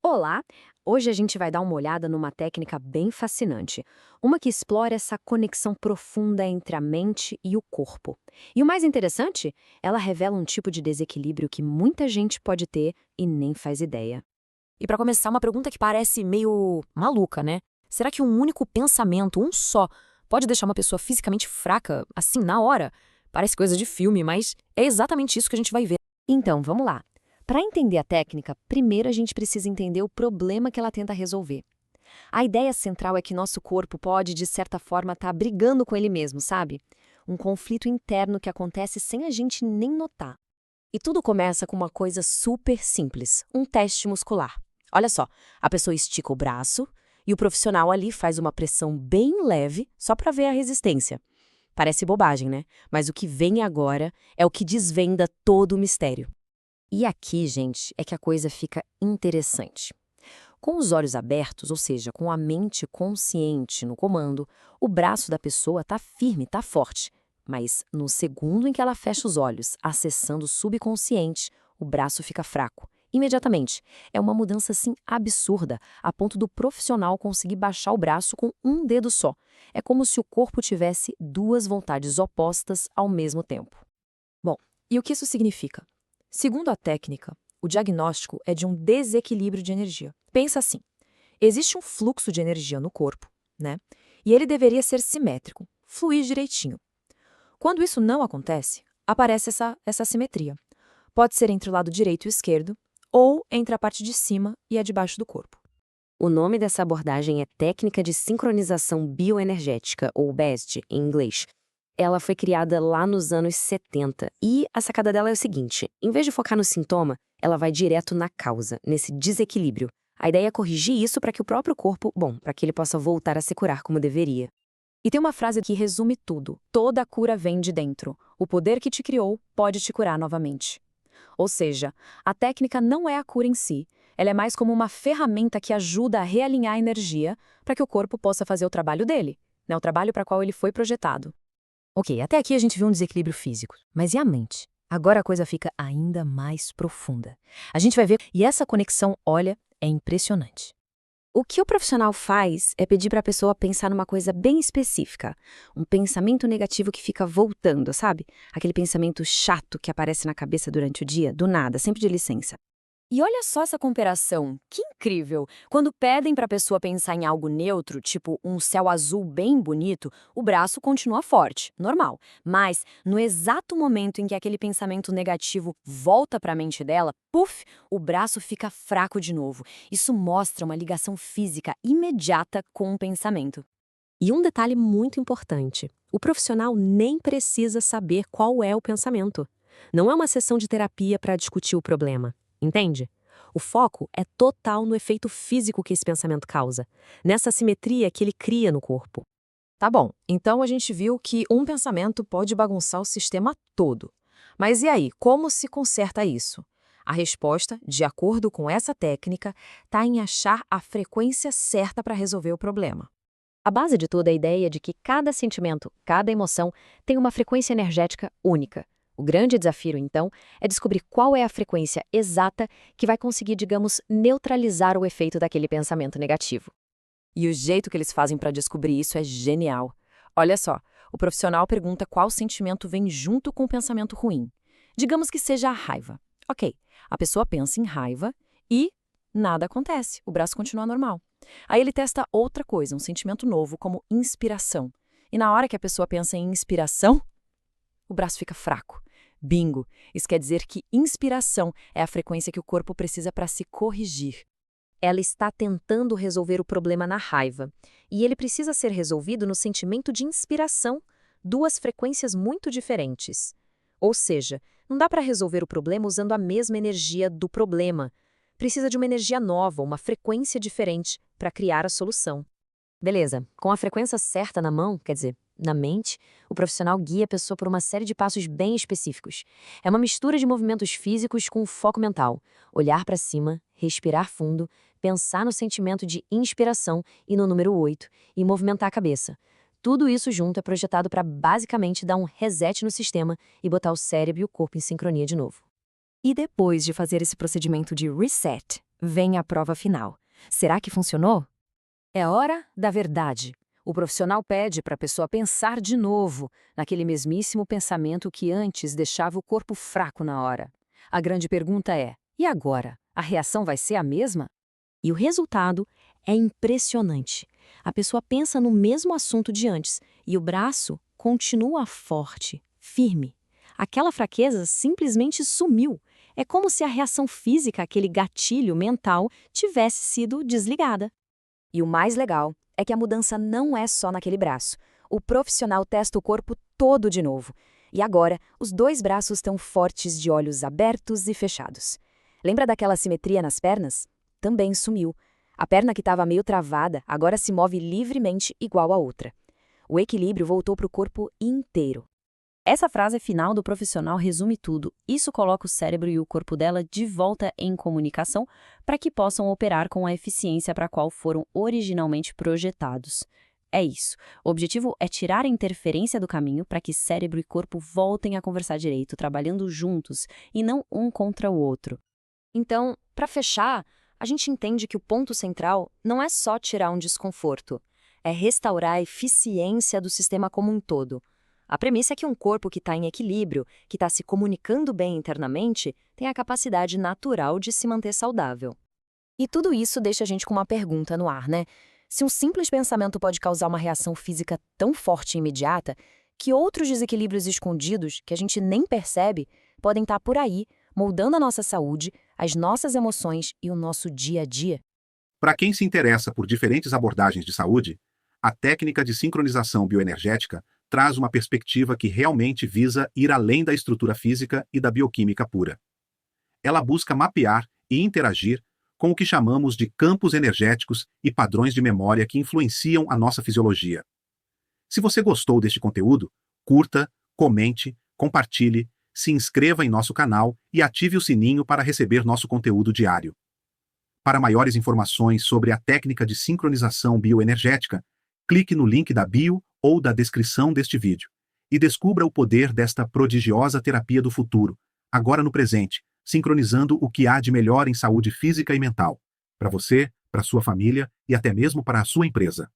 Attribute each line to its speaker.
Speaker 1: Olá! Hoje a gente vai dar uma olhada numa técnica bem fascinante, uma que explora essa conexão profunda entre a mente e o corpo. E o mais interessante, ela revela um tipo de desequilíbrio que muita gente pode ter e nem faz ideia.
Speaker 2: E para começar, uma pergunta que parece meio maluca, né? Será que um único pensamento, um só, pode deixar uma pessoa fisicamente fraca, assim, na hora? Parece coisa de filme, mas é exatamente isso que a gente vai ver.
Speaker 1: Então, vamos lá. Para entender a técnica, primeiro a gente precisa entender o problema que ela tenta resolver. A ideia central é que nosso corpo pode, de certa forma, estar brigando com ele mesmo, sabe? Um conflito interno que acontece sem a gente nem notar. E tudo começa com uma coisa super simples, um teste muscular. Olha só, a pessoa estica o braço e o profissional ali faz uma pressão bem leve só para ver a resistência. Parece bobagem, né? Mas o que vem agora é o que desvenda todo o mistério. E aqui, gente, é que a coisa fica interessante. Com os olhos abertos, ou seja, com a mente consciente no comando, o braço da pessoa está firme, está forte. Mas no segundo em que ela fecha os olhos, acessando o subconsciente, o braço fica fraco. Imediatamente. É uma mudança assim absurda, a ponto do profissional conseguir baixar o braço com um dedo só. É como se o corpo tivesse duas vontades opostas ao mesmo tempo.
Speaker 2: Bom, e o que isso significa? Segundo a técnica, o diagnóstico é de um desequilíbrio de energia. Pensa assim: existe um fluxo de energia no corpo, né? E ele deveria ser simétrico, fluir direitinho. Quando isso não acontece, aparece essa assimetria. Pode ser entre o lado direito e o esquerdo, ou entre a parte de cima e a de baixo do corpo.
Speaker 1: O nome dessa abordagem é Técnica de Sincronização Bioenergética, ou BEST, em inglês. Ela foi criada lá nos anos 70 e a sacada dela é o seguinte: em vez de focar no sintoma, ela vai direto na causa, nesse desequilíbrio. A ideia é corrigir isso para que o próprio corpo, para que ele possa voltar a se curar como deveria.
Speaker 2: E tem uma frase que resume tudo: toda a cura vem de dentro. O poder que te criou pode te curar novamente. Ou seja, a técnica não é a cura em si, ela é mais como uma ferramenta que ajuda a realinhar a energia para que o corpo possa fazer o trabalho dele, né, o trabalho para qual ele foi projetado.
Speaker 3: Ok, até aqui a gente viu um desequilíbrio físico, mas e a mente? Agora a coisa fica ainda mais profunda. A gente vai ver, e essa conexão, olha, é impressionante.
Speaker 1: O que o profissional faz é pedir para a pessoa pensar numa coisa bem específica, um pensamento negativo que fica voltando, sabe? Aquele pensamento chato que aparece na cabeça durante o dia, do nada, sempre de licença.
Speaker 2: E olha só essa comparação, que incrível! Quando pedem para a pessoa pensar em algo neutro, tipo um céu azul bem bonito, o braço continua forte, normal. Mas, no exato momento em que aquele pensamento negativo volta para a mente dela, puf, o braço fica fraco de novo. Isso mostra uma ligação física imediata com o pensamento.
Speaker 3: E um detalhe muito importante: o profissional nem precisa saber qual é o pensamento. Não é uma sessão de terapia para discutir o problema, entende? O foco é total no efeito físico que esse pensamento causa, nessa simetria que ele cria no corpo.
Speaker 2: Tá bom, então a gente viu que um pensamento pode bagunçar o sistema todo. Mas e aí, como se conserta isso? A resposta, de acordo com essa técnica, está em achar a frequência certa para resolver o problema.
Speaker 1: A base de tudo é a ideia de que cada sentimento, cada emoção, tem uma frequência energética única. O grande desafio, então, é descobrir qual é a frequência exata que vai conseguir, digamos, neutralizar o efeito daquele pensamento negativo.
Speaker 2: E o jeito que eles fazem para descobrir isso é genial. Olha só, o profissional pergunta qual sentimento vem junto com o pensamento ruim. Digamos que seja a raiva. Ok, a pessoa pensa em raiva e nada acontece, o braço continua normal. Aí ele testa outra coisa, um sentimento novo, como inspiração. E na hora que a pessoa pensa em inspiração, o braço fica fraco. Bingo! Isso quer dizer que inspiração é a frequência que o corpo precisa para se corrigir.
Speaker 1: Ela está tentando resolver o problema na raiva, e ele precisa ser resolvido no sentimento de inspiração, duas frequências muito diferentes. Ou seja, não dá para resolver o problema usando a mesma energia do problema. Precisa de uma energia nova, uma frequência diferente, para criar a solução. Beleza, com a frequência certa na mão, quer dizer, na mente, o profissional guia a pessoa por uma série de passos bem específicos. É uma mistura de movimentos físicos com foco mental. Olhar para cima, respirar fundo, pensar no sentimento de inspiração e no número 8 e movimentar a cabeça. Tudo isso junto é projetado para basicamente dar um reset no sistema e botar o cérebro e o corpo em sincronia de novo.
Speaker 2: E depois de fazer esse procedimento de reset, vem a prova final. Será que funcionou? É hora da verdade. O profissional pede para a pessoa pensar de novo, naquele mesmíssimo pensamento que antes deixava o corpo fraco na hora. A grande pergunta é: e agora? A reação vai ser a mesma?
Speaker 3: E o resultado é impressionante. A pessoa pensa no mesmo assunto de antes e o braço continua forte, firme. Aquela fraqueza simplesmente sumiu. É como se a reação física, aquele gatilho mental, tivesse sido desligada.
Speaker 2: E o mais legal é que a mudança não é só naquele braço. O profissional testa o corpo todo de novo. E agora, os 2 braços estão fortes, de olhos abertos e fechados. Lembra daquela simetria nas pernas? Também sumiu. A perna que estava meio travada agora se move livremente igual à outra. O equilíbrio voltou para o corpo inteiro. Essa frase final do profissional resume tudo. Isso coloca o cérebro e o corpo dela de volta em comunicação para que possam operar com a eficiência para a qual foram originalmente projetados. É isso. O objetivo é tirar a interferência do caminho para que cérebro e corpo voltem a conversar direito, trabalhando juntos e não um contra o outro.
Speaker 1: Então, para fechar, a gente entende que o ponto central não é só tirar um desconforto, é restaurar a eficiência do sistema como um todo. A premissa é que um corpo que está em equilíbrio, que está se comunicando bem internamente, tem a capacidade natural de se manter saudável.
Speaker 2: E tudo isso deixa a gente com uma pergunta no ar, né? Se um simples pensamento pode causar uma reação física tão forte e imediata, que outros desequilíbrios escondidos, que a gente nem percebe, podem estar por aí, moldando a nossa saúde, as nossas emoções e o nosso dia a dia?
Speaker 4: Para quem se interessa por diferentes abordagens de saúde, a técnica de sincronização bioenergética traz uma perspectiva que realmente visa ir além da estrutura física e da bioquímica pura. Ela busca mapear e interagir com o que chamamos de campos energéticos e padrões de memória que influenciam a nossa fisiologia. Se você gostou deste conteúdo, curta, comente, compartilhe, se inscreva em nosso canal e ative o sininho para receber nosso conteúdo diário. Para maiores informações sobre a técnica de sincronização bioenergética, clique no link da bio ou da descrição deste vídeo e descubra o poder desta prodigiosa terapia do futuro, agora no presente, sincronizando o que há de melhor em saúde física e mental, para você, para sua família e até mesmo para a sua empresa.